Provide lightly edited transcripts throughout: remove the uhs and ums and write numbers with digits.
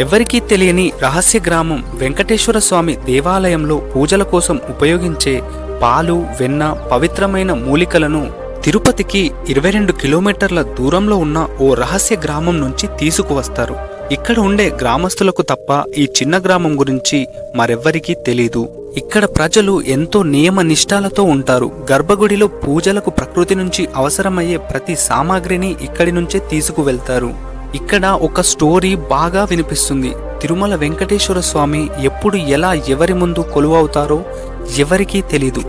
ఎవరికీ తెలియని రహస్య గ్రామం వెంకటేశ్వర స్వామి దేవాలయంలో పూజల కోసం ఉపయోగించే పాలు, వెన్న, పవిత్రమైన మూలికలను తిరుపతికి 22 కిలోమీటర్ల దూరంలో ఉన్న ఓ రహస్య గ్రామం నుంచి తీసుకువస్తారు. ఇక్కడ ఉండే గ్రామస్తులకు తప్ప ఈ చిన్న గ్రామం గురించి మరెవ్వరికీ తెలీదు. ఇక్కడ ప్రజలు ఎంతో నియమ నిష్ఠాలతో ఉంటారు. గర్భగుడిలో పూజలకు ప్రకృతి నుంచి అవసరమయ్యే ప్రతి సామాగ్రిని ఇక్కడి నుంచే తీసుకువెళ్తారు. ఇక్కడ ఒక స్టోరీ బాగా వినిపిస్తుంది. తిరుమల వెంకటేశ్వర స్వామి ఎప్పుడు ఎలా ఎవరి ముందు కొలువవుతారో ఎవరికీ తెలీదు.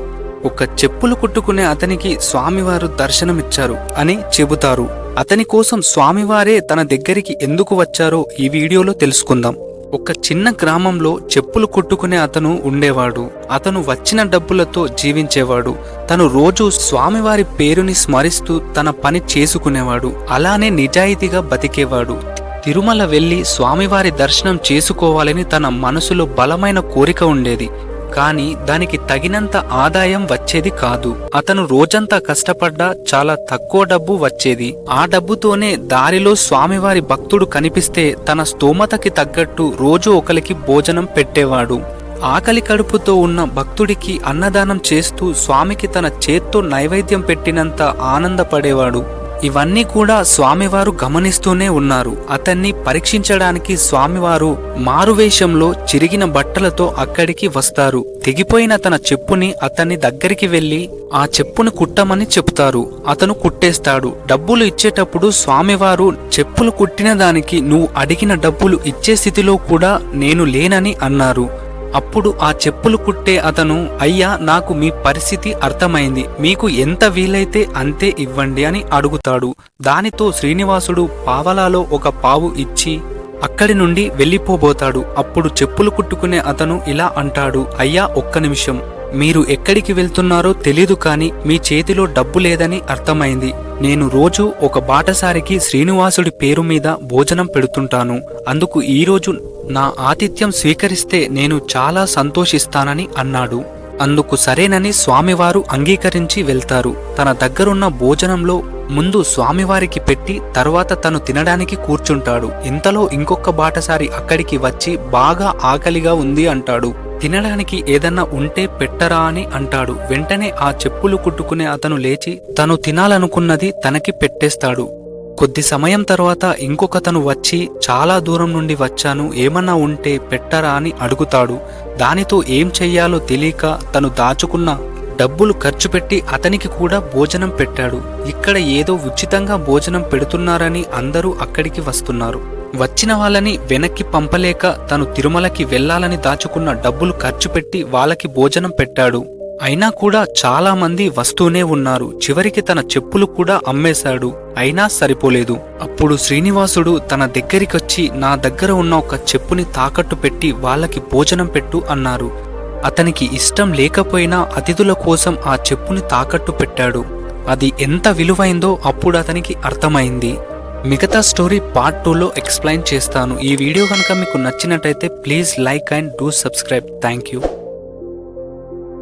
ఒక చెప్పులు కుట్టుకునే అతనికి స్వామివారు దర్శనమిచ్చారు అని చెబుతారు. అతని కోసం స్వామివారే తన దగ్గరికి ఎందుకు వచ్చారో ఈ వీడియోలో తెలుసుకుందాం. ఒక చిన్న గ్రామంలో చెప్పులు కుట్టుకునే అతను ఉండేవాడు. అతను వచ్చిన డబ్బులతో జీవించేవాడు. తను రోజు స్వామివారి పేరుని స్మరిస్తూ తన పని చేసుకునేవాడు. అలానే నిజాయితీగా బతికేవాడు. తిరుమల వెళ్లి స్వామివారి దర్శనం చేసుకోవాలని తన మనసులో బలమైన కోరిక ఉండేది. కానీ దానికి తగినంత ఆదాయం వచ్చేది కాదు. అతను రోజంతా కష్టపడ్డా చాలా తక్కువ డబ్బు వచ్చేది. ఆ డబ్బుతోనే దారిలో స్వామివారి భక్తుడు కనిపిస్తే తన స్తోమతకి తగ్గట్టు రోజు ఒకరికి భోజనం పెట్టేవాడు. ఆకలి కడుపుతో ఉన్న భక్తుడికి అన్నదానం చేస్తూ స్వామికి తన చేత్తో నైవేద్యం పెట్టినంత ఆనందపడేవాడు. ఇవన్నీ కూడా స్వామివారు గమనిస్తూనే ఉన్నారు. అతన్ని పరీక్షించడానికి స్వామివారు మారువేషంలో చిరిగిన బట్టలతో అక్కడికి వస్తారు. తెగిపోయిన తన చెప్పుని అతన్ని దగ్గరికి వెళ్లి ఆ చెప్పును కుట్టమని చెప్తారు. అతను కుట్టేస్తాడు. డబ్బులు ఇచ్చేటప్పుడు స్వామివారు చెప్పులు కుట్టిన దానికి నువ్వు అడిగిన డబ్బులు ఇచ్చే స్థితిలో కూడా నేను లేనని అన్నారు. అప్పుడు ఆ చెప్పులు కుట్టే అతను, అయ్యా, నాకు మీ పరిస్థితి అర్థమైంది, మీకు ఎంత వీలైతే అంతే ఇవ్వండి అని అడుగుతాడు. దానితో శ్రీనివాసుడు పావలాలో ఒక పావు ఇచ్చి అక్కడి నుండి వెళ్ళిపోబోతాడు. అప్పుడు చెప్పులు కుట్టుకునే అతను ఇలా అంటాడు, అయ్యా, ఒక్క నిమిషం, మీరు ఎక్కడికి వెళ్తున్నారో తెలీదు, కానీ మీ చేతిలో డబ్బు లేదని అర్థమైంది. నేను రోజు ఒక బాటసారికి శ్రీనివాసుడి పేరు మీద భోజనం పెడుతుంటాను. అందుకు ఈరోజు నా ఆతిథ్యం స్వీకరిస్తే నేను చాలా సంతోషిస్తానని అన్నాడు. అందుకు సరేనని స్వామివారు అంగీకరించి వెళ్తారు. తన దగ్గరున్న భోజనంలో ముందు స్వామివారికి పెట్టి తర్వాత తను తినడానికి కూర్చుంటాడు. ఇంతలో ఇంకొక బాటసారి అక్కడికి వచ్చి బాగా ఆకలిగా ఉంది అంటాడు. తినడానికి ఏదన్నా ఉంటే పెట్టరా అని అంటాడు. వెంటనే ఆ చెప్పులు కుట్టుకునే అతను లేచి తను తినాలనుకున్నది తనకి పెట్టేస్తాడు. కొద్ది సమయం తర్వాత ఇంకొకతను వచ్చి, చాలా దూరం నుండి వచ్చాను, ఏమన్నా ఉంటే పెట్టరా అని అడుగుతాడు. దానితో ఏం చెయ్యాలో తెలియక తను దాచుకున్న డబ్బులు ఖర్చు పెట్టి అతనికి కూడా భోజనం పెట్టాడు. ఇక్కడ ఏదో ఉచితంగా భోజనం పెడుతున్నారని అందరూ అక్కడికి వస్తున్నారు. వచ్చిన వాళ్ళని వెనక్కి పంపలేక తను తిరుమలకి వెళ్లాలని దాచుకున్న డబ్బులు ఖర్చు పెట్టి వాళ్ళకి భోజనం పెట్టాడు. అయినా కూడా చాలా మంది వస్తూనే ఉన్నారు. చివరికి తన చెప్పులు కూడా అమ్మేశాడు. అయినా సరిపోలేదు. అప్పుడు శ్రీనివాసుడు తన దగ్గరికొచ్చి, నా దగ్గర ఉన్న ఒక చెప్పుని తాకట్టు పెట్టి వాళ్ళకి భోజనం పెట్టు అన్నారు. అతనికి ఇష్టం లేకపోయినా అతిథుల కోసం ఆ చెప్పుని తాకట్టు పెట్టాడు. అది ఎంత విలువైందో అప్పుడు అతనికి అర్థమైంది. మిగతా స్టోరీ పార్ట్ 2లో ఎక్స్ప్లెయిన్ చేస్తాను. ఈ వీడియో కనుక మీకు నచ్చినట్టయితే please like and do subscribe. Thank you.